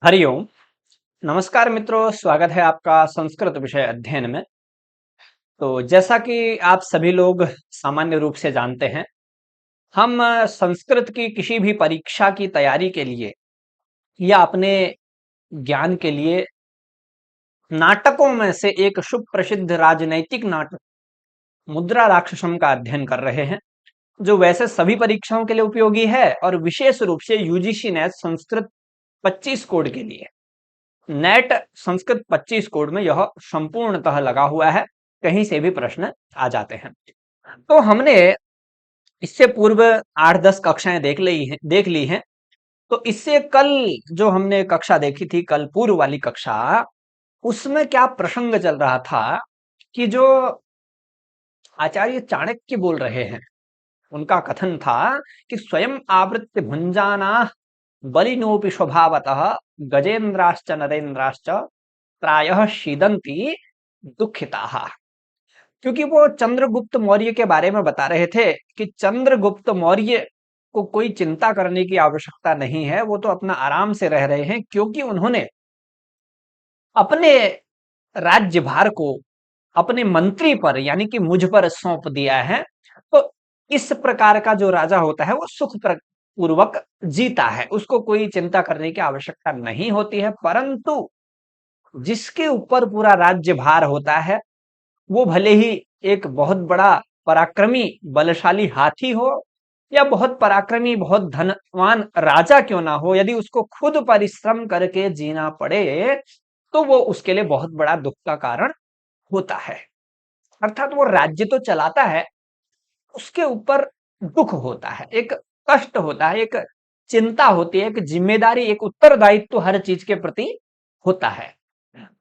हरिओम। नमस्कार मित्रों, स्वागत है आपका संस्कृत विषय अध्ययन में। तो जैसा कि आप सभी लोग सामान्य रूप से जानते हैं, हम संस्कृत की किसी भी परीक्षा की तैयारी के लिए या अपने ज्ञान के लिए नाटकों में से एक सुप्रसिद्ध राजनैतिक नाटक मुद्रा राक्षसम का अध्ययन कर रहे हैं, जो वैसे सभी परीक्षाओं के लिए उपयोगी है और विशेष रूप से यूजीसी नेट संस्कृत 25 कोड के लिए। नेट संस्कृत 25 कोड में यह संपूर्णतः लगा हुआ है, कहीं से भी प्रश्न आ जाते हैं। तो हमने इससे पूर्व 8-10 कक्षाएं देख ली हैं। तो इससे कल जो हमने कक्षा देखी थी, कल पूर्व वाली कक्षा, उसमें क्या प्रसंग चल रहा था कि जो आचार्य चाणक्य बोल रहे हैं, उनका कथन था कि स्वयं आवृत्ति भुंजाना बलिनोपि स्वभावतः गजेन्द्राश्च नरेन्द्राश्च प्रायः शीदंती दुखिताः। क्योंकि वो चंद्रगुप्त मौर्य के बारे में बता रहे थे कि चंद्रगुप्त मौर्य को कोई चिंता करने की आवश्यकता नहीं है, वो तो अपना आराम से रह रहे हैं, क्योंकि उन्होंने अपने राज्यभार को अपने मंत्री पर यानी कि मुझ पर सौंप दिया है। तो इस प्रकार का जो राजा होता है वो सुख पूर्वक जीता है, उसको कोई चिंता करने की आवश्यकता नहीं होती है। परंतु जिसके ऊपर पूरा राज्यभार होता है, वो भले ही एक बहुत बड़ा पराक्रमी बलशाली हाथी हो या बहुत पराक्रमी बहुत धनवान राजा क्यों ना हो, यदि उसको खुद परिश्रम करके जीना पड़े तो वो उसके लिए बहुत बड़ा दुख का कारण होता है। अर्थात वो राज्य तो चलाता है, उसके ऊपर दुख होता है, एक कष्ट होता है, एक चिंता होती है, एक जिम्मेदारी, एक उत्तरदायित्व हर चीज के प्रति होता है।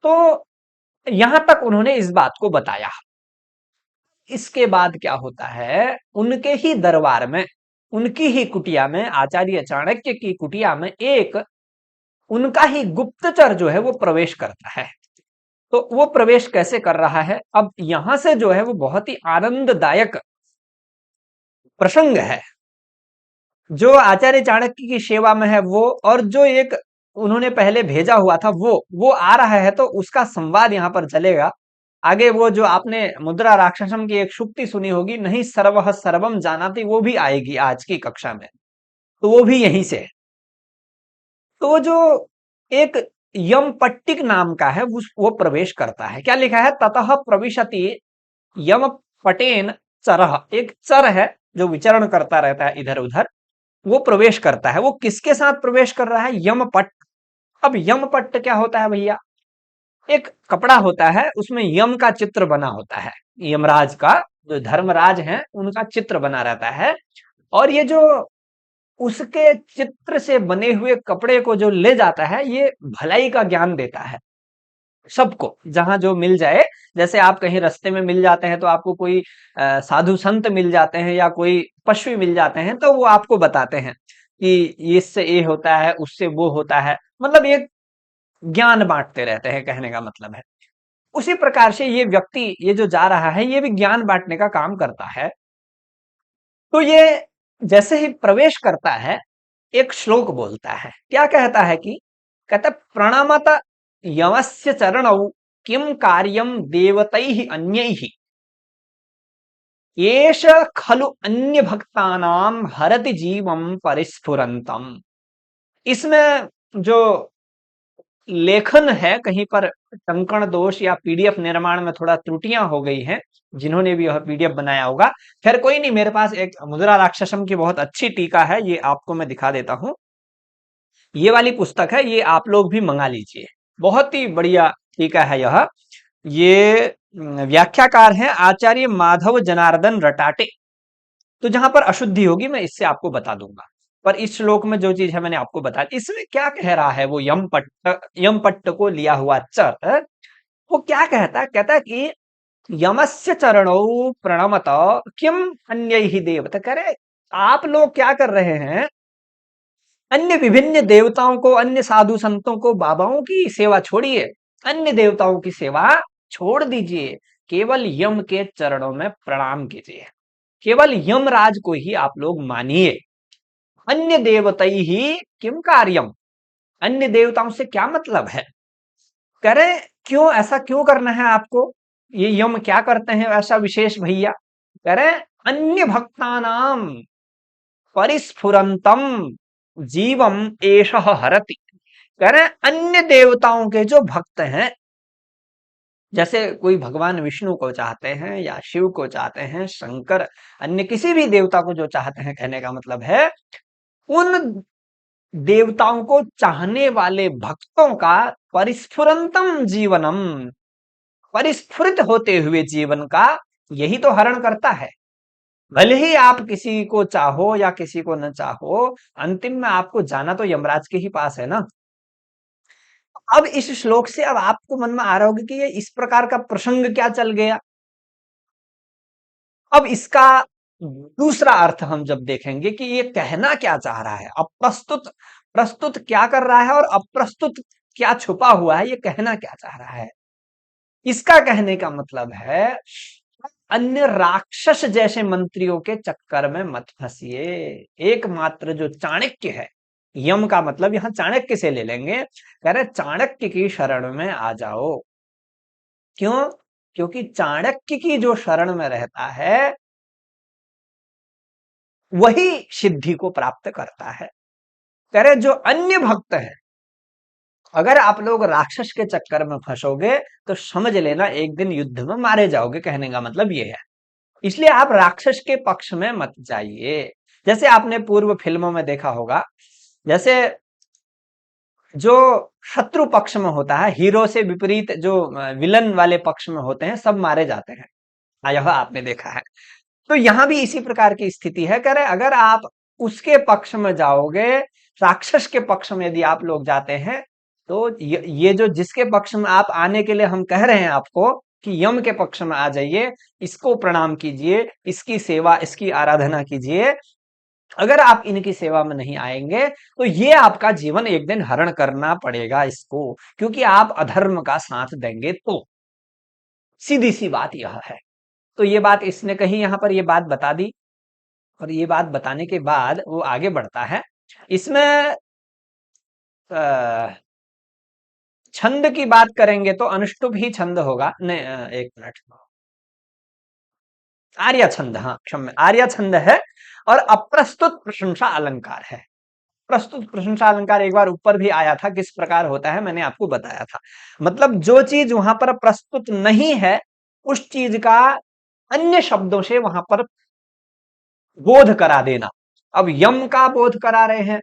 तो यहां तक उन्होंने इस बात को बताया। इसके बाद क्या होता है, उनके ही दरबार में, उनकी ही कुटिया में, आचार्य चाणक्य की कुटिया में एक उनका ही गुप्तचर जो है वो प्रवेश करता है। तो वो प्रवेश कैसे कर रहा है, अब यहां से जो है वो बहुत ही आनंददायक प्रसंग है। जो आचार्य चाणक्य की सेवा में है वो, और जो एक उन्होंने पहले भेजा हुआ था वो आ रहा है, तो उसका संवाद यहां पर चलेगा। आगे वो जो आपने मुद्रा राक्षसम की एक शुक्ति सुनी होगी, नहीं सर्वः सर्वम जानाति, वो भी आएगी आज की कक्षा में, तो वो भी यहीं से है। तो जो एक यम पट्टिक नाम का है वो प्रवेश करता है। क्या लिखा है, ततः प्रविशति यम पटेन चरह, एक चर है जो विचरण करता रहता है इधर उधर, वो प्रवेश करता है। वो किसके साथ प्रवेश कर रहा है, यमपट्ट। अब यमपट्ट क्या होता है भैया, एक कपड़ा होता है, उसमें यम का चित्र बना होता है, यमराज का, जो धर्मराज हैं उनका चित्र बना रहता है। और ये जो उसके चित्र से बने हुए कपड़े को जो ले जाता है, ये भलाई का ज्ञान देता है सबको, जहां जो मिल जाए। जैसे आप कहीं रास्ते में मिल जाते हैं तो आपको कोई साधु संत मिल जाते हैं या कोई पशु मिल जाते हैं, तो वो आपको बताते हैं कि इससे ये होता है, उससे वो होता है, मतलब ये ज्ञान बांटते रहते हैं, कहने का मतलब है। उसी प्रकार से ये व्यक्ति, ये जो जा रहा है, ये भी ज्ञान बांटने का काम करता है। तो ये जैसे ही प्रवेश करता है, एक श्लोक बोलता है। क्या कहता है कि, कहता प्रणमत यमस्य चरणौ किम कार्यम देवतैः अन्यैः एष खलु अन्य भक्तानाम हरति जीवम परिस्फुरंतम। इसमें जो लेखन है, कहीं पर टंकण दोष या पीडीएफ निर्माण में थोड़ा त्रुटियां हो गई हैं, जिन्होंने भी यह पीडीएफ बनाया होगा। खैर कोई नहीं, मेरे पास एक मुद्रा राक्षसम की बहुत अच्छी टीका है, ये आपको मैं दिखा देता हूं। ये वाली पुस्तक है, ये आप लोग भी मंगा लीजिए, बहुत ही बढ़िया टीका है यह। ये व्याख्याकार हैं आचार्य माधव जनार्दन रटाटे। तो जहां पर अशुद्धि होगी मैं इससे आपको बता दूंगा, पर इस श्लोक में जो चीज है मैंने आपको बता दी। इसमें क्या कह रहा है वो यम पट्ट को लिया हुआ चर, वो क्या कहता है, कहता है कि यमस्य चरणौ प्रणमत किम अन्यैहि देवता। कह रहे आप लोग क्या कर रहे हैं, अन्य विभिन्न देवताओं को, अन्य साधु संतों को, बाबाओं की सेवा छोड़िए, अन्य देवताओं की सेवा छोड़ दीजिए, केवल यम के चरणों में प्रणाम कीजिए, केवल यमराज को ही आप लोग मानिए। अन्य देवतई ही किम कार्यम, अन्य देवताओं से क्या मतलब है? कह रहे क्यों, ऐसा क्यों करना है आपको? ये यम क्या करते हैं ऐसा विशेष भैया? कह रहे अन्य भक्तानाम परिस्फुरंतम जीवम एषः हरति। कह रहे अन्य देवताओं के जो भक्त हैं, जैसे कोई भगवान विष्णु को चाहते हैं या शिव को चाहते हैं, शंकर, अन्य किसी भी देवता को जो चाहते हैं, कहने का मतलब है उन देवताओं को चाहने वाले भक्तों का परिस्फुरंतम जीवनम, परिस्फुरित होते हुए जीवन का यही तो हरण करता है। भले ही आप किसी को चाहो या किसी को न चाहो, अंतिम में आपको जाना तो यमराज के ही पास है ना। अब इस श्लोक से अब आपको मन में आ रहा होगा कि ये इस प्रकार का प्रसंग क्या चल गया। अब इसका दूसरा अर्थ हम जब देखेंगे कि ये कहना क्या चाह रहा है, अप्रस्तुत प्रस्तुत क्या कर रहा है और अप्रस्तुत क्या छुपा हुआ है, ये कहना क्या चाह रहा है। इसका कहने का मतलब है अन्य राक्षस जैसे मंत्रियों के चक्कर में मत फंसिए। एकमात्र जो चाणक्य है, यम का मतलब यहां चाणक्य से ले लेंगे, कह रहे चाणक्य की शरण में आ जाओ। क्यों? क्योंकि चाणक्य की जो शरण में रहता है वही सिद्धि को प्राप्त करता है। कह रहे जो अन्य भक्त है, अगर आप लोग राक्षस के चक्कर में फंसोगे तो समझ लेना एक दिन युद्ध में मारे जाओगे, कहने का मतलब ये है। इसलिए आप राक्षस के पक्ष में मत जाइए। जैसे आपने पूर्व फिल्मों में देखा होगा, जैसे जो शत्रु पक्ष में होता है, हीरो से विपरीत जो विलन वाले पक्ष में होते हैं, सब मारे जाते हैं। यह आपने देखा है। तो यहां भी इसी प्रकार की स्थिति है। कह रहे अगर आप उसके पक्ष में जाओगे, राक्षस के पक्ष में यदि आप लोग जाते हैं, तो ये जो जिसके पक्ष में आप आने के लिए हम कह रहे हैं आपको कि यम के पक्ष में आ जाइए, इसको प्रणाम कीजिए, इसकी सेवा, इसकी आराधना कीजिए। अगर आप इनकी सेवा में नहीं आएंगे तो ये आपका जीवन एक दिन हरण करना पड़ेगा इसको, क्योंकि आप अधर्म का साथ देंगे। तो सीधी सी बात यह है। तो ये बात इसने कही, यहां पर ये बात बता दी, और ये बात बताने के बाद वो आगे बढ़ता है। इसमें छंद की बात करेंगे तो अनुष्टुप ही छंद होगा। नहीं, एक मिनट, आर्या छंद, हाँ क्षम्य, आर्या छंद है। और अप्रस्तुत प्रशंसा अलंकार है। प्रस्तुत प्रशंसा अलंकार एक बार ऊपर भी आया था, किस प्रकार होता है मैंने आपको बताया था। मतलब जो चीज वहां पर प्रस्तुत नहीं है, उस चीज का अन्य शब्दों से वहां पर बोध करा देना। अब यम का बोध करा रहे हैं,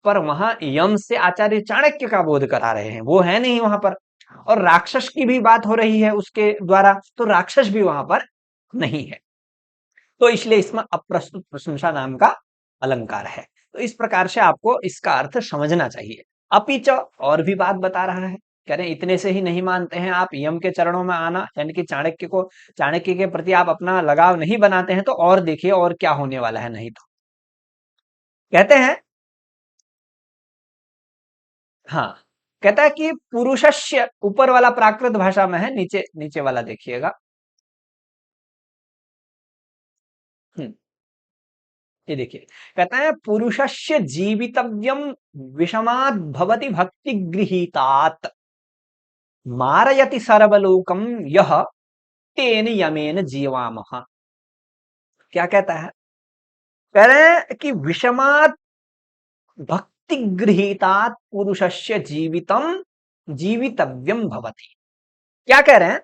पर वहां यम से आचार्य चाणक्य का बोध करा रहे हैं, वो है नहीं वहां पर। और राक्षस की भी बात हो रही है उसके द्वारा, तो राक्षस भी वहां पर नहीं है। तो इसलिए इसमें अप्रस्तुत प्रशंसा नाम का अलंकार है। तो इस प्रकार से आपको इसका अर्थ समझना चाहिए। अपिच और भी बात बता रहा है। कह रहे इतने से ही नहीं मानते हैं आप, यम के चरणों में आना, यानी कि चाणक्य के प्रति आप अपना लगाव नहीं बनाते हैं, तो और देखिए और क्या होने वाला है। नहीं तो कहते हैं, हाँ, कहता है कि पुरुषस्य, ऊपर वाला प्राकृत भाषा में है, नीचे नीचे वाला देखिएगा। ये देखिए, कहता है पुरुषस्य जीवितव्यम विषमाद भवति भक्ति गृहीतात मारयति सर्वलोकम यह तेन यमेन जीवामः। क्या कहता है? कह रहे हैं कि विषमात भक्ति गृहीतात पुरुषस्य जीवितम जीवितव्यम भवति। क्या कह रहे हैं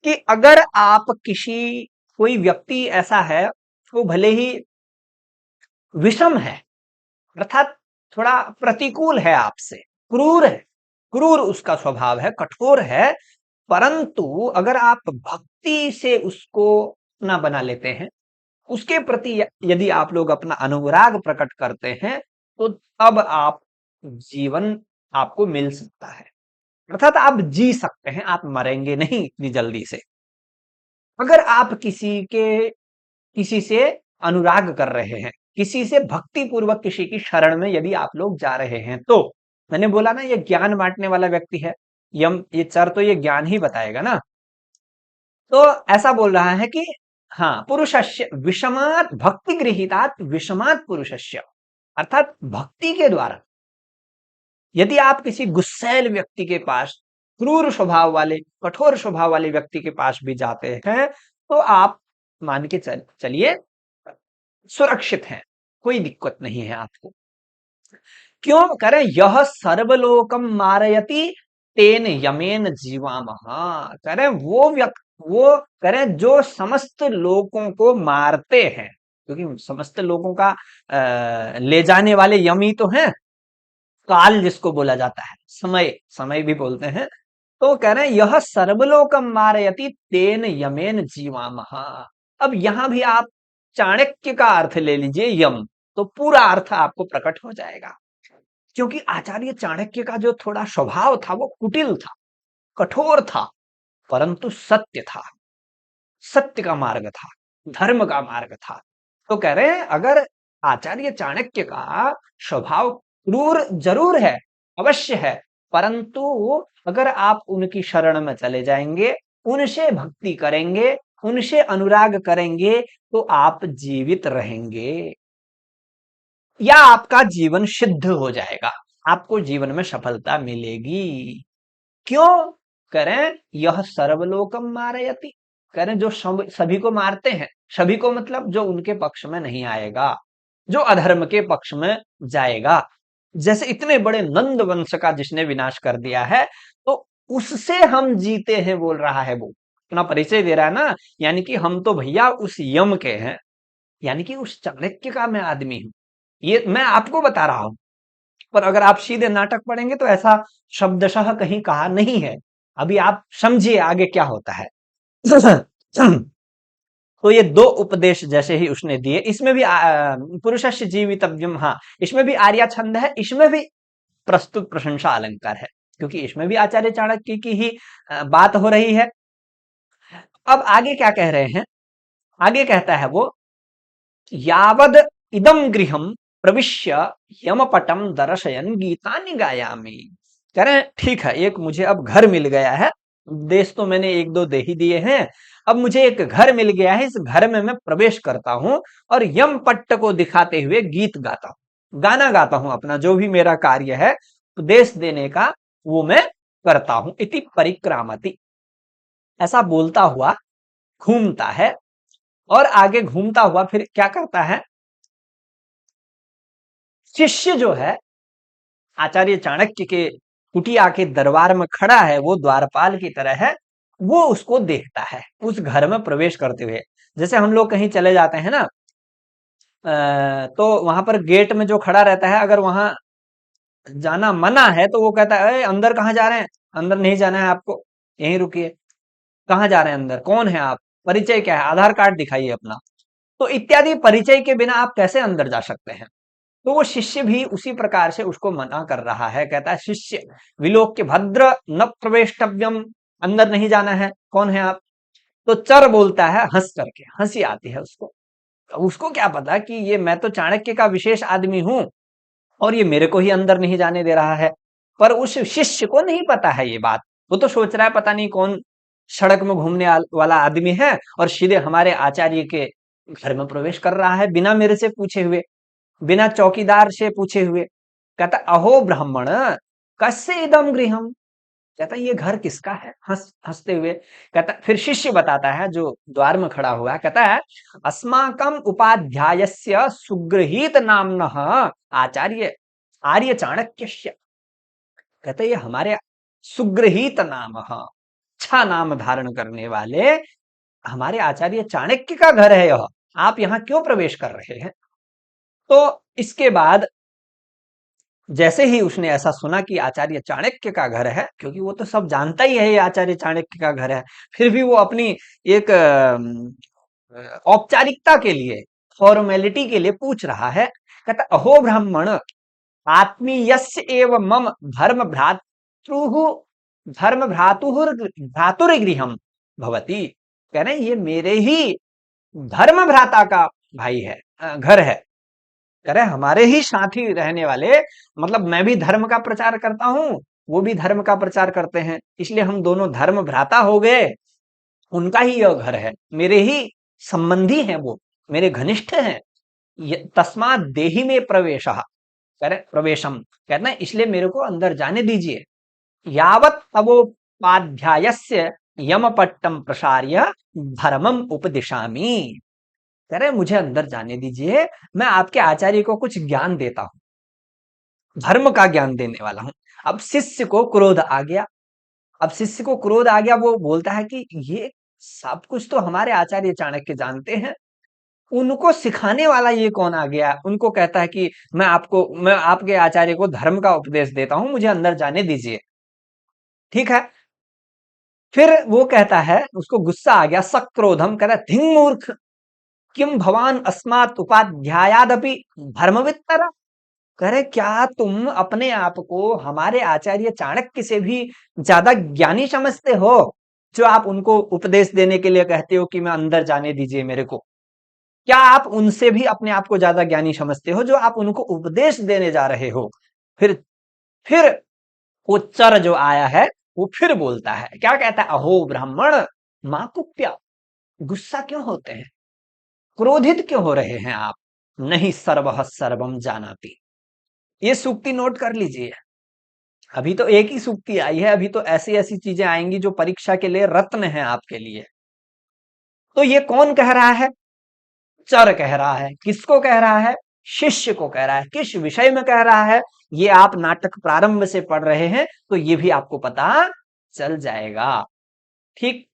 कि अगर आप कोई व्यक्ति ऐसा है, वो भले ही विषम है, अर्थात थोड़ा प्रतिकूल है आपसे, क्रूर है, क्रूर उसका स्वभाव है, कठोर है, परंतु अगर आप भक्ति से उसको अपना बना लेते हैं, उसके प्रति यदि आप लोग अपना अनुराग प्रकट करते हैं, तो तब आप जीवन आपको मिल सकता है। अर्थात आप जी सकते हैं, आप मरेंगे नहीं इतनी जल्दी से। अगर आप किसी से अनुराग कर रहे हैं, किसी से भक्ति पूर्वक किसी की शरण में यदि आप लोग जा रहे हैं, तो मैंने बोला ना ये ज्ञान बांटने वाला व्यक्ति है, यम ये चर तो ये ज्ञान ही बताएगा ना। तो ऐसा बोल रहा है कि हाँ, पुरुषस्य विषमात भक्ति गृहीतात विषमात पुरुषस्य, अर्थात भक्ति के द्वारा यदि आप किसी गुस्सैल व्यक्ति के पास, क्रूर स्वभाव वाले, कठोर स्वभाव वाले व्यक्ति के पास भी जाते हैं, तो आप मान के चलिए सुरक्षित हैं, कोई दिक्कत नहीं है आपको। क्यों करें? यह सर्वलोकम मारयति तेन यमेन जीवामः। करें वो करें जो समस्त लोगों को मारते हैं, क्योंकि समस्त लोगों का ले जाने वाले यमी तो हैं, काल जिसको बोला जाता है, समय भी बोलते हैं। तो कह रहे हैं यह सर्वलोकम मारयति तेन यमेन जीवामः। अब यहां भी आप चाणक्य का अर्थ ले लीजिए, यम, तो पूरा अर्थ आपको प्रकट हो जाएगा। क्योंकि आचार्य चाणक्य का जो थोड़ा स्वभाव था वो कुटिल था, कठोर था, परंतु सत्य था, सत्य का मार्ग था, धर्म का मार्ग था। तो कह रहे हैं अगर आचार्य चाणक्य का स्वभाव क्रूर जरूर है, अवश्य है, परंतु अगर आप उनकी शरण में चले जाएंगे, उनसे भक्ति करेंगे, उनसे अनुराग करेंगे, तो आप जीवित रहेंगे या आपका जीवन सिद्ध हो जाएगा, आपको जीवन में सफलता मिलेगी। क्यों? करें यह सर्वलोकम मारयति, करें जो सभी को मारते हैं, सभी को मतलब जो उनके पक्ष में नहीं आएगा, जो अधर्म के पक्ष में जाएगा। जैसे इतने बड़े नंद वंश का जिसने विनाश कर दिया है, तो उससे हम जीते हैं बोल रहा है, वो अपना परिचय दे रहा है ना। यानी कि हम तो भैया उस यम के हैं, यानी कि उस चाणक्य का मैं आदमी हूं, ये मैं आपको बता रहा हूं। पर अगर आप सीधे नाटक पढ़ेंगे तो ऐसा शब्दशः कहीं कहा नहीं है। अभी आप समझिए आगे क्या होता है। तो ये दो उपदेश जैसे ही उसने दिए, इसमें भी पुरुषस्य जीवितव्यम, हाँ, इसमें भी आर्या छंद है, इसमें भी प्रस्तुत प्रशंसा अलंकार है, क्योंकि इसमें भी आचार्य चाणक्य की ही बात हो रही है। अब आगे क्या कह रहे हैं? आगे कहता है वो, यावद इदम गृहम प्रविश्य यमपटम दर्शयन गीतानि गायामि। कह रहे हैं ठीक है, एक मुझे अब घर मिल गया है, देश तो मैंने एक दो दे ही दिए हैं, अब मुझे एक घर मिल गया है, इस घर में मैं प्रवेश करता हूं और यम पट्ट को दिखाते हुए गीत गाता हूं, गाना गाता हूं, अपना जो भी मेरा कार्य है उपदेश देने का वो मैं करता हूं। इति परिक्रामति, ऐसा बोलता हुआ घूमता है, और आगे घूमता हुआ फिर क्या करता है? शिष्य जो है आचार्य चाणक्य के कुटिया के दरबार में खड़ा है, वो द्वारपाल की तरह है, वो उसको देखता है उस घर में प्रवेश करते हुए। जैसे हम लोग कहीं चले जाते हैं ना, तो वहां पर गेट में जो खड़ा रहता है, अगर वहां जाना मना है तो वो कहता है अंदर कहाँ जा रहे हैं, अंदर नहीं जाना है आपको, यहीं रुकिए। कहाँ जा रहे हैं अंदर, कौन है आप, परिचय क्या है, आधार कार्ड दिखाइए अपना। तो इत्यादि परिचय के बिना आप कैसे अंदर जा सकते हैं? तो वो शिष्य भी उसी प्रकार से उसको मना कर रहा है, कहता है शिष्य विलोक्य भद्र न प्रवेष्टव्यम, अंदर नहीं जाना है, कौन है आप? तो चर बोलता है हंस करके, हंसी आती है उसको। उसको क्या पता कि ये मैं तो चाणक्य का विशेष आदमी हूं और ये मेरे को ही अंदर नहीं जाने दे रहा है। पर उस शिष्य को नहीं पता है ये बात, वो तो सोच रहा है पता नहीं कौन सड़क में घूमने वाला आदमी है और सीधे हमारे आचार्य के घर में प्रवेश कर रहा है बिना मेरे से पूछे हुए, बिना चौकीदार से पूछे हुए। कहता अहो ब्राह्मण कस्य इदम गृहम, कहता ये घर किसका है, हंसते हुए। कहता फिर शिष्य बताता है जो द्वार में खड़ा हुआ है, कहता है अस्माकम उपाध्यायस्य सुगृहीत नामनः आचार्य आर्य चाणक्यस्य। कहते ये हमारे सुगृहीत नाम, अच्छा नाम धारण करने वाले हमारे आचार्य चाणक्य का घर है यह, आप यहाँ क्यों प्रवेश कर रहे हैं? तो इसके बाद जैसे ही उसने ऐसा सुना कि आचार्य चाणक्य का घर है, क्योंकि वो तो सब जानता ही है ये आचार्य चाणक्य का घर है, फिर भी वो अपनी एक औपचारिकता के लिए, फॉर्मेलिटी के लिए पूछ रहा है। कहता अहो ब्राह्मण आत्मीयस्य एव मम धर्म भ्रातुर्गृहम भवति। कह रहे ये मेरे ही धर्म भ्राता का भाई है, घर है। कह रहे हमारे ही साथी रहने वाले, मतलब मैं भी धर्म का प्रचार करता हूं, वो भी धर्म का प्रचार करते हैं, इसलिए हम दोनों धर्म भ्राता हो गए। उनका ही यह घर है, मेरे ही संबंधी हैं वो, मेरे घनिष्ठ हैं। तस्मात् देहि में प्रवेश, करें प्रवेशम, कहते हैं इसलिए मेरे को अंदर जाने दीजिए। यावत तवोपाध्यायस्य यमपट्टम प्रसार्य धर्मम उपदिशामि, कह रहे मुझे अंदर जाने दीजिए, मैं आपके आचार्य को कुछ ज्ञान देता हूं, धर्म का ज्ञान देने वाला हूं। अब शिष्य को क्रोध आ गया, अब शिष्य को क्रोध आ गया, वो बोलता है कि ये सब कुछ तो हमारे आचार्य चाणक्य जानते हैं, उनको सिखाने वाला ये कौन आ गया। उनको कहता है कि मैं आपके आचार्य को धर्म का उपदेश देता हूं, मुझे अंदर जाने दीजिए। ठीक है, फिर वो कहता है, उसको गुस्सा आ गया, सक्रोधम, कहता है धिंग मूर्ख, किम भवान अस्मात् उपाध्यायादपि धर्मवित्तर, करे क्या तुम अपने आप को हमारे आचार्य चाणक्य से भी ज्यादा ज्ञानी समझते हो, जो आप उनको उपदेश देने के लिए कहते हो कि मैं अंदर जाने दीजिए मेरे को। क्या आप उनसे भी अपने आप को ज्यादा ज्ञानी समझते हो, जो आप उनको उपदेश देने जा रहे हो। फिर वो चर जो आया है वो फिर बोलता है, क्या कहता है, अहो ब्राह्मण मां कुप्या, गुस्सा क्यों होते हैं, क्रोधित क्यों हो रहे हैं आप, नहीं सर्वः सर्वम जानाति। ये सूक्ति नोट कर लीजिए, अभी तो एक ही सूक्ति आई है, अभी तो ऐसी ऐसी चीजें आएंगी जो परीक्षा के लिए रत्न है आपके लिए। तो ये कौन कह रहा है, चर कह रहा है। किसको कह रहा है, शिष्य को कह रहा है। किस विषय में कह रहा है, ये आप नाटक प्रारंभ से पढ़ रहे हैं तो ये भी आपको पता चल जाएगा। ठीक,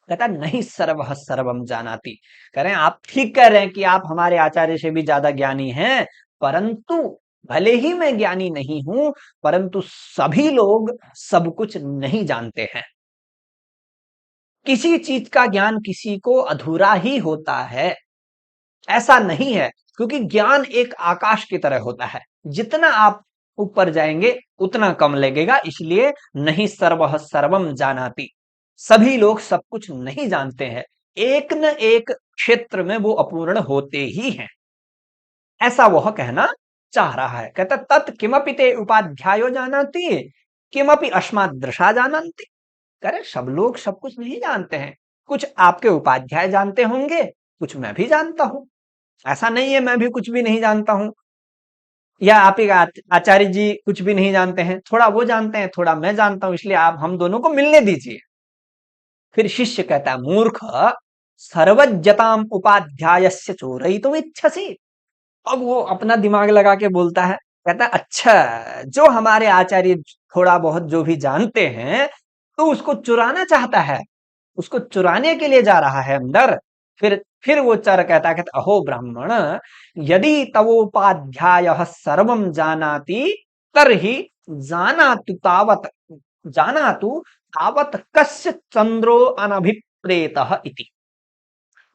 कहता नहीं सर्वः सर्वम जानाति, कह रहे हैं आप ठीक कह रहे हैं कि आप हमारे आचार्य से भी ज्यादा ज्ञानी हैं, परंतु भले ही मैं ज्ञानी नहीं हूं, परंतु सभी लोग सब कुछ नहीं जानते हैं। किसी चीज का ज्ञान किसी को अधूरा ही होता है, ऐसा नहीं है, क्योंकि ज्ञान एक आकाश की तरह होता है, जितना आप ऊपर जाएंगे उतना कम लगेगा। इसलिए नहीं सर्वः सर्वम जानाति, सभी लोग सब कुछ नहीं जानते हैं, एक न एक क्षेत्र में वो अपूर्ण होते ही हैं, ऐसा वह कहना चाह रहा है। कहता तत् किमपि ते उपाध्यायो जानाति किमपि अस्मात् दृशा जानन्ति, करे सब लोग सब कुछ नहीं जानते हैं, कुछ आपके उपाध्याय जानते होंगे, कुछ मैं भी जानता हूं, ऐसा नहीं है मैं भी कुछ भी नहीं जानता हूं, या आप ही आचार्य जी कुछ भी नहीं जानते हैं, थोड़ा वो जानते हैं थोड़ा मैं जानता हूं, इसलिए आप हम दोनों को मिलने दीजिए। फिर शिष्य कहता है मूर्ख सर्वज्ञताम उपाध्यायस्य चोरयितुम इच्छसि, अब वो अपना दिमाग लगा के बोलता है, कहता है अच्छा जो हमारे आचार्य थोड़ा बहुत जो भी जानते हैं तो उसको चुराना चाहता है, उसको चुराने के लिए जा रहा है अंदर। फिर वो चर कहता है, कहता अहो ब्राह्मण यदि तवोपाध्यायः सर्वं जानाति तर्हि जानातु तावत् जानातु तावत् कस्य चंद्रो अनभिप्रेतः इति।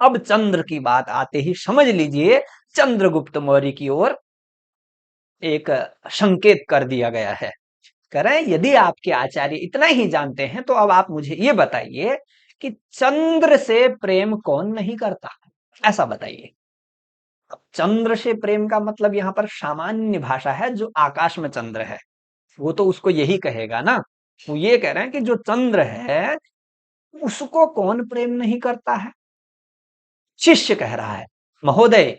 अब चंद्र की बात आते ही समझ लीजिए चंद्रगुप्त मौर्य की ओर एक संकेत कर दिया गया है। कह रहे हैं यदि आपके आचार्य इतना ही जानते हैं तो अब आप मुझे ये बताइए कि चंद्र से प्रेम कौन नहीं करता, ऐसा बताइए। अब चंद्र से प्रेम का मतलब यहाँ पर सामान्य भाषा है, जो आकाश में चंद्र है वो तो उसको यही कहेगा ना। वो ये कह रहे हैं कि जो चंद्र है उसको कौन प्रेम नहीं करता है। शिष्य कह रहा है महोदय,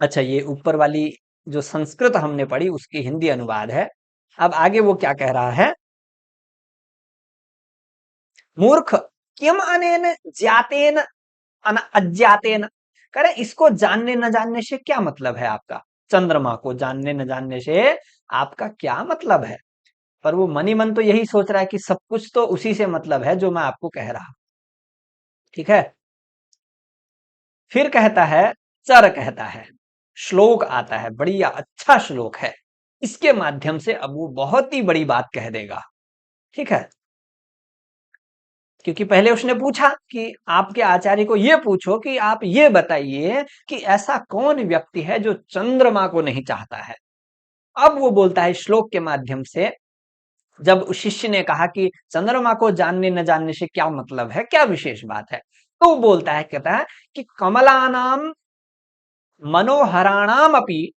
अच्छा ये ऊपर वाली जो संस्कृत हमने पढ़ी उसकी हिंदी अनुवाद है। अब आगे वो क्या कह रहा है, मूर्ख किम अनेन ज्ञातेन अज्ञातेन, करे इसको जानने न जानने से क्या मतलब है आपका, चंद्रमा को जानने न जानने से आपका क्या मतलब है। पर वो मनी मन तो यही सोच रहा है कि सब कुछ तो उसी से मतलब है जो मैं आपको कह रहा। ठीक है, फिर कहता है, चर कहता है, श्लोक आता है, बढ़िया अच्छा श्लोक है, इसके माध्यम से अब वो बहुत ही बड़ी बात कह देगा। ठीक है, क्योंकि पहले उसने पूछा कि आपके आचार्य को ये पूछो कि आप ये बताइए कि ऐसा कौन व्यक्ति है जो चंद्रमा को नहीं चाहता है। अब वो बोलता है श्लोक के माध्यम से, जब उस शिष्य ने कहा कि चंद्रमा को जानने न जानने से क्या मतलब है, क्या विशेष बात है, तो वो बोलता है, कहता है कि कमलानाम मनोहराणाम अपि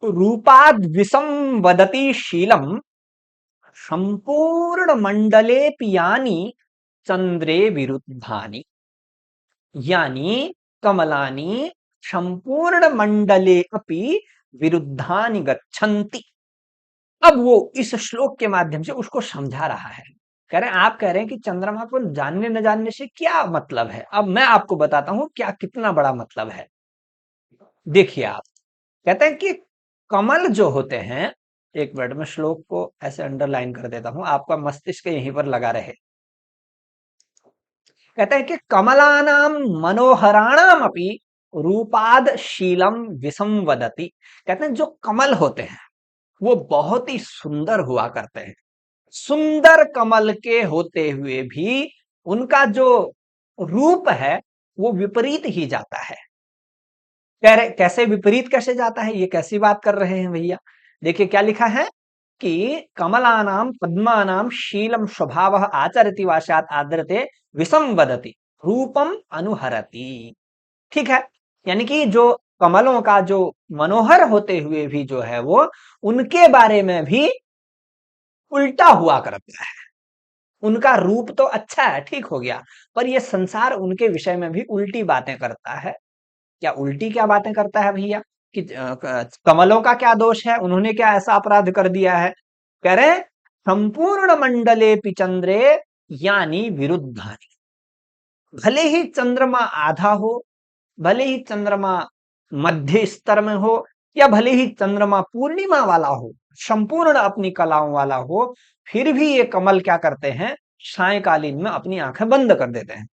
रूपाद विसंवदति शीलम संपूर्ण मंडले पियानी चंद्रे विरुद्धानी, यानी कमलानी संपूर्ण मंडले अपि विरुद्धानि गच्छन्ति। अब वो इस श्लोक के माध्यम से उसको समझा रहा है। कह रहे हैं, आप कह रहे हैं कि चंद्रमा को जानने न जानने से क्या मतलब है। अब मैं आपको बताता हूं क्या कितना बड़ा मतलब है। देखिए आप, कहते हैं कि कमल जो होते हैं, एक मिनट में श्लोक को ऐसे अंडरलाइन कर देता हूं, आपका मस्तिष्क यहीं पर लगा रहे। कहते हैं कि कमलानाम मनोहराणाम अपि रूपाद शीलम विसंवदति। कहते हैं जो कमल होते हैं वो बहुत ही सुंदर हुआ करते हैं। सुंदर कमल के होते हुए भी उनका जो रूप है वो विपरीत ही जाता है। कह रहे कैसे विपरीत कैसे जाता है, ये कैसी बात कर रहे हैं भैया। देखिए क्या लिखा है कि कमलानाम पद्मानाम शीलम स्वभावः आचरति वाशात आदरते विसंवदति रूपम अनुहरति। ठीक है, यानी कि जो कमलों का जो मनोहर होते हुए भी जो है वो उनके बारे में भी उल्टा हुआ करता है। उनका रूप तो अच्छा है, ठीक हो गया, पर ये संसार उनके विषय में भी उल्टी बातें करता है। क्या उल्टी क्या बातें करता है भैया कि कमलों का क्या दोष है, उन्होंने क्या ऐसा अपराध कर दिया है। कह रहे संपूर्ण मंडले पिचंद्रे यानी विरुद्धानि। भले ही चंद्रमा आधा हो, भले ही चंद्रमा मध्य स्तर में हो, या भले ही चंद्रमा पूर्णिमा वाला हो, संपूर्ण अपनी कलाओं वाला हो, फिर भी ये कमल क्या करते हैं, सायकालीन में अपनी आंखें बंद कर देते हैं,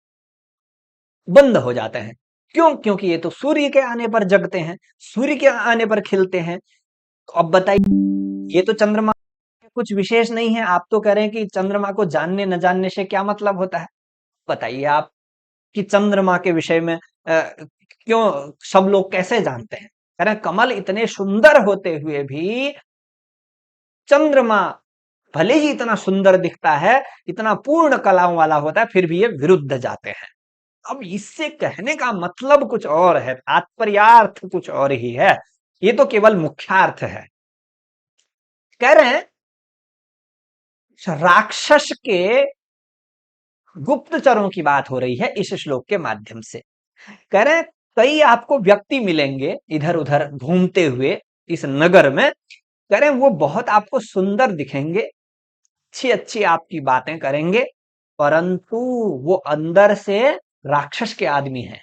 बंद हो जाते हैं। क्यों? क्योंकि ये तो सूर्य के आने पर जगते हैं, सूर्य के आने पर खिलते हैं। तो अब बताइए, ये तो चंद्रमा कुछ विशेष नहीं है। आप तो कह रहे हैं कि चंद्रमा को जानने न जानने से क्या मतलब होता है। बताइए आप कि चंद्रमा के विषय में क्यों सब लोग कैसे जानते हैं। कह रहे कमल इतने सुंदर होते हुए भी चंद्रमा भले ही इतना सुंदर दिखता है, इतना पूर्ण कलाओं वाला होता है, फिर भी ये विरुद्ध जाते हैं। अब इससे कहने का मतलब कुछ और है, तात्पर्यार्थ कुछ और ही है, ये तो केवल मुख्यार्थ है। कह रहे हैं राक्षस के गुप्तचरों की बात हो रही है इस श्लोक के माध्यम से। कह रहे हैं कई आपको व्यक्ति मिलेंगे इधर उधर घूमते हुए इस नगर में। कह रहे हैं वो बहुत आपको सुंदर दिखेंगे, अच्छी अच्छी आपकी बातें करेंगे, परंतु वो अंदर से राक्षस के आदमी हैं।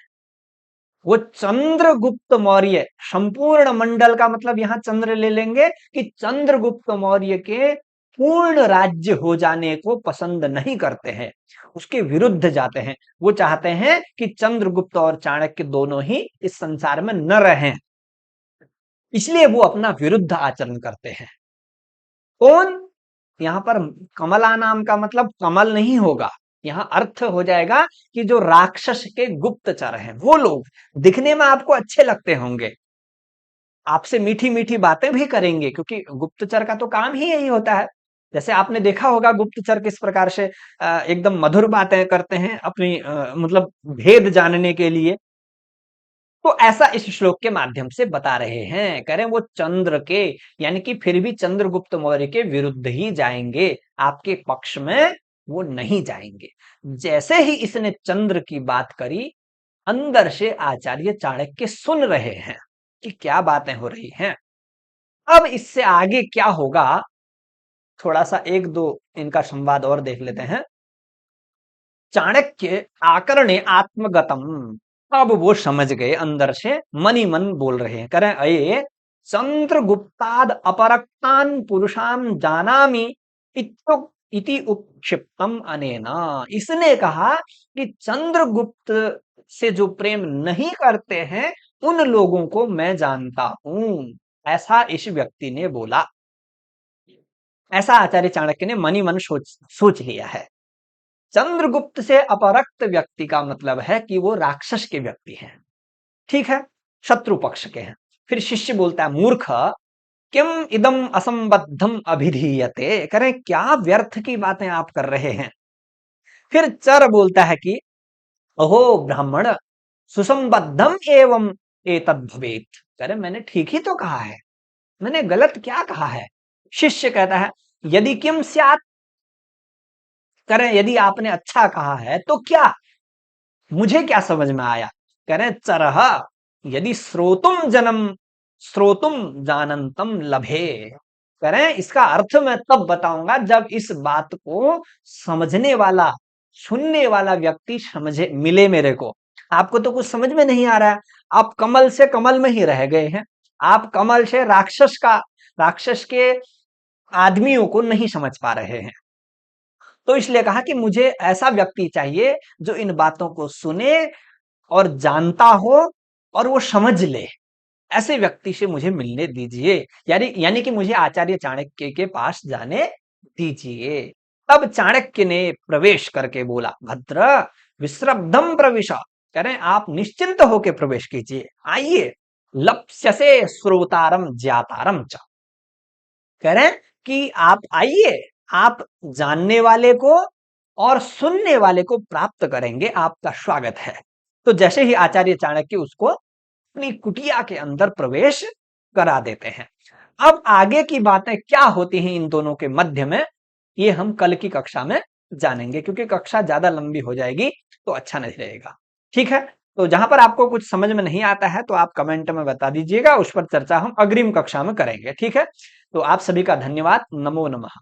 वो चंद्रगुप्त मौर्य, संपूर्ण मंडल का मतलब यहां चंद्र ले लेंगे कि चंद्रगुप्त मौर्य के पूर्ण राज्य हो जाने को पसंद नहीं करते हैं, उसके विरुद्ध जाते हैं। वो चाहते हैं कि चंद्रगुप्त और चाणक्य दोनों ही इस संसार में न रहें, इसलिए वो अपना विरुद्ध आचरण करते हैं। कौन? यहां पर कमला नाम का मतलब कमल नहीं होगा, यहां अर्थ हो जाएगा कि जो राक्षस के गुप्तचर हैं, वो लोग दिखने में आपको अच्छे लगते होंगे, आपसे मीठी मीठी बातें भी करेंगे, क्योंकि गुप्तचर का तो काम ही यही होता है। जैसे आपने देखा होगा गुप्तचर किस प्रकार से एकदम मधुर बातें करते हैं अपनी मतलब भेद जानने के लिए। तो ऐसा इस श्लोक के माध्यम से बता रहे हैं। कह रहे हैं वो चंद्र के, यानी कि फिर भी चंद्रगुप्त मौर्य के विरुद्ध ही जाएंगे, आपके पक्ष में वो नहीं जाएंगे। जैसे ही इसने चंद्र की बात करी, अंदर से आचार्य चाणक्य सुन रहे हैं कि क्या बातें हो रही हैं। अब इससे आगे क्या होगा, थोड़ा सा एक दो इनका संवाद और देख लेते हैं। चाणक्य आकरणे आत्मगतम। अब वो समझ गए, अंदर से मनी मन बोल रहे हैं, करें अये चंद्रगुप्ताद अपरक्तान पुरुषाम जानामि इति उपक्षिप्तम अनेना। इसने कहा कि चंद्रगुप्त से जो प्रेम नहीं करते हैं उन लोगों को मैं जानता हूं, ऐसा इस व्यक्ति ने बोला। ऐसा आचार्य चाणक्य ने मनी मन सोच लिया है। चंद्रगुप्त से अपरक्त व्यक्ति का मतलब है कि वो राक्षस के व्यक्ति हैं, ठीक है, शत्रु पक्ष के हैं। फिर शिष्य बोलता है मूर्ख किम इदम असंबद्धम अभिधीयते। करें क्या व्यर्थ की बातें आप कर रहे हैं। फिर चर बोलता है कि अहो ब्राह्मण सुसंबद्धम एवं एतद् भवेत्। करें मैंने ठीक ही तो कहा है, मैंने गलत क्या कहा है। शिष्य कहता है यदि किम स्यात्। करें यदि आपने अच्छा कहा है तो क्या, मुझे क्या समझ में आया। करें चरह यदि श्रोतुम जन्म श्रोतुम जानंतम लभे। करें इसका अर्थ मैं तब बताऊंगा जब इस बात को समझने वाला, सुनने वाला व्यक्ति समझे, मिले मेरे को। आपको तो कुछ समझ में नहीं आ रहा है, आप कमल से कमल में ही रह गए हैं। आप कमल से राक्षस के आदमियों को नहीं समझ पा रहे हैं। तो इसलिए कहा कि मुझे ऐसा व्यक्ति चाहिए जो इन बातों को सुने और जानता हो और वो समझ ले। ऐसे व्यक्ति से मुझे मिलने दीजिए, यानी कि मुझे आचार्य चाणक्य के पास जाने दीजिए। तब चाणक्य ने प्रवेश करके बोला, भद्र विश्रब्धम प्रविश। कह रहे आप निश्चिंत होकर प्रवेश कीजिए, आइए। लप्स्यसे श्रोतारम ज्ञातारम च। कह रहे हैं कि आप आइए, आप जानने वाले को और सुनने वाले को प्राप्त करेंगे, आपका स्वागत है। तो जैसे ही आचार्य चाणक्य उसको अपनी कुटिया के अंदर प्रवेश करा देते हैं। अब आगे की बातें क्या होती हैं इन दोनों के मध्य में, ये हम कल की कक्षा में जानेंगे, क्योंकि कक्षा ज्यादा लंबी हो जाएगी तो अच्छा नहीं रहेगा। ठीक है, तो जहां पर आपको कुछ समझ में नहीं आता है तो आप कमेंट में बता दीजिएगा, उस पर चर्चा हम अग्रिम कक्षा में करेंगे। ठीक है, तो आप सभी का धन्यवाद। नमो नमः।